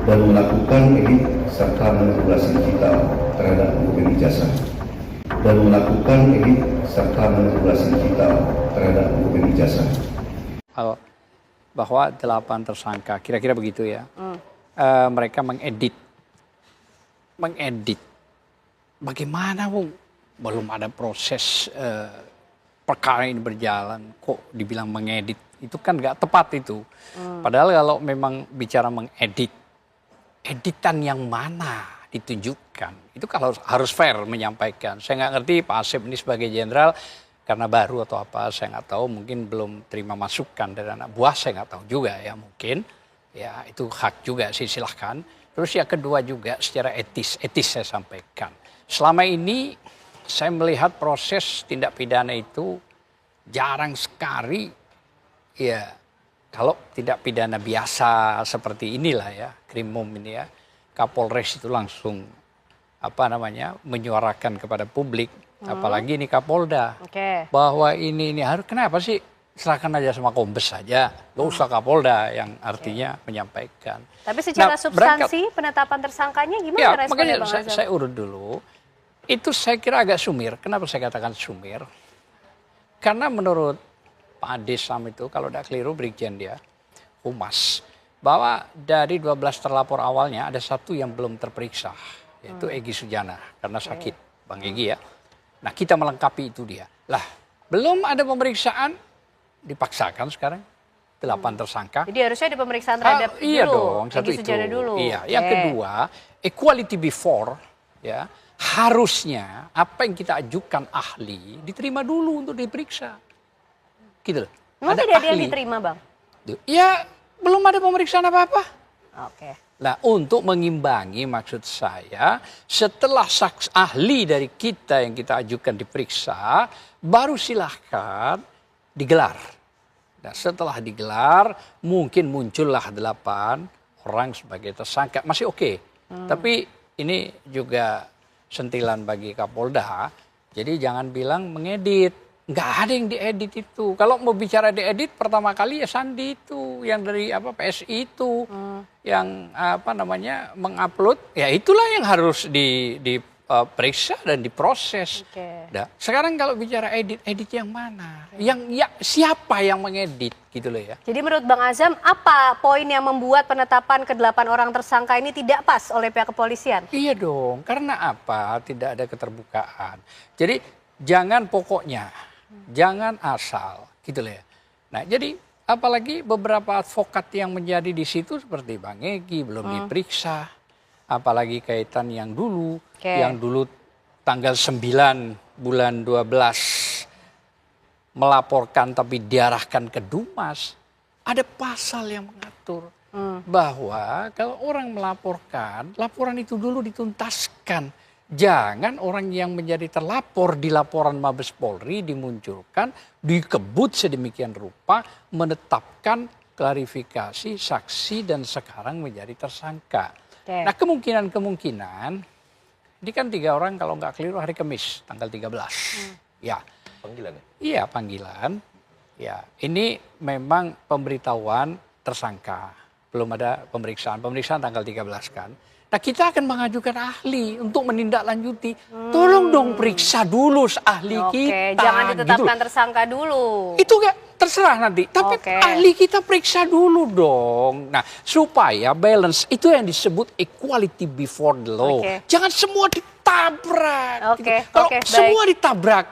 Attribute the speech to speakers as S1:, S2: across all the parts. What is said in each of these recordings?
S1: dan melakukan edit serta manipulasi digital terhadap dokumen ijazah
S2: bahwa 8 tersangka, kira-kira begitu ya, mereka mengedit. Bagaimana, Bung? Belum ada proses perkara ini berjalan, kok dibilang mengedit? Itu kan nggak tepat itu. Padahal kalau memang bicara mengedit, editan yang mana ditunjukkan? Itu kalau harus fair menyampaikan. Saya nggak ngerti Pak Asep ini sebagai jenderal, karena baru atau apa, saya nggak tahu. Mungkin belum terima masukan dari anak buah, saya nggak tahu juga ya mungkin. Ya itu hak juga sih, silahkan. Terus yang kedua juga secara etis saya sampaikan. Selama ini saya melihat proses tindak pidana itu jarang sekali, ya kalau tidak pidana biasa seperti inilah ya, krimum ini ya, Kapolres itu langsung menyuarakan kepada publik, apalagi ini Kapolda, bahwa ini harus, kenapa sih serahkan aja sama Kombes saja, gak usah Kapolda yang artinya menyampaikan.
S3: Tapi secara substansi penetapan tersangkanya gimana
S2: ya,
S3: responnya,
S2: makanya
S3: Bang Azam?
S2: saya urut dulu. Itu saya kira agak sumir. Kenapa saya katakan sumir? Karena menurut Pak Ade Sam itu, kalau tidak keliru Brigjen dia, Humas, bahwa dari 12 terlapor awalnya ada 1 yang belum terperiksa, yaitu Egy Sujana, karena sakit, Bang Egy ya. Nah kita melengkapi itu dia. Lah belum ada pemeriksaan, dipaksakan sekarang 8 tersangka.
S3: Jadi harusnya ada pemeriksaan terhadap
S2: iya
S3: dulu,
S2: dong, satu
S3: Egy Sujana
S2: itu.
S3: dulu.
S2: Iya. Yang kedua, equality before, ya harusnya apa yang kita ajukan ahli diterima dulu untuk diperiksa. Gitu loh.
S3: Memang tidak ada yang diterima, Bang?
S2: Ya belum ada pemeriksaan apa-apa.
S3: Oke.
S2: Nah untuk mengimbangi maksud saya, setelah ahli dari kita yang kita ajukan diperiksa, baru silahkan digelar. Nah setelah digelar mungkin muncullah 8 orang sebagai tersangka, masih oke. Tapi ini juga sentilan bagi Kapolda, jadi jangan bilang mengedit. Nggak ada yang diedit itu. Kalau mau bicara diedit, pertama kali ya Sandi itu, yang dari PSI itu, yang mengupload, ya itulah yang harus diperiksa dan diproses. Nah, sekarang kalau bicara edit yang mana? Siapa yang mengedit gitu loh ya.
S3: Jadi menurut Bang Azam, apa poin yang membuat penetapan ke-8 orang tersangka ini tidak pas oleh pihak kepolisian?
S2: Iya dong, karena apa? Tidak ada keterbukaan. Jadi jangan pokoknya, jangan asal gitu loh ya. Nah jadi apalagi beberapa advokat yang menjadi di situ seperti Bang Egy belum diperiksa. Apalagi kaitan yang dulu tanggal 9 bulan 12 melaporkan tapi diarahkan ke Dumas, ada pasal yang mengatur bahwa kalau orang melaporkan, laporan itu dulu dituntaskan. Jangan orang yang menjadi terlapor di laporan Mabes Polri dimunculkan, dikebut sedemikian rupa, menetapkan klarifikasi saksi dan sekarang menjadi tersangka. Nah kemungkinan, ini kan 3 orang kalau nggak keliru hari Kamis tanggal 13. Ya.
S4: Panggilan ya?
S2: Iya panggilan. Ya ini memang pemberitahuan tersangka. Belum ada pemeriksaan tanggal 13 kan. Nah kita akan mengajukan ahli untuk menindaklanjuti. Tolong dong periksa dulu ahli kita.
S3: Jangan ditetapkan
S2: gitu.
S3: tersangka dulu.
S2: Itu gak terserah nanti. Tapi ahli kita periksa dulu dong. Nah supaya balance, itu yang disebut equality before the law. Jangan semua ditabrak. Gitu. Kalau semua ditabrak,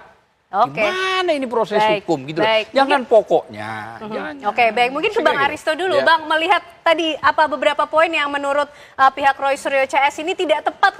S2: gimana ini proses hukum gitu. Jangan pokoknya.
S3: Baik, mungkin ke Bang Aristo dulu. Bang, melihat tadi beberapa poin yang menurut pihak Roy Suryo CS ini tidak tepat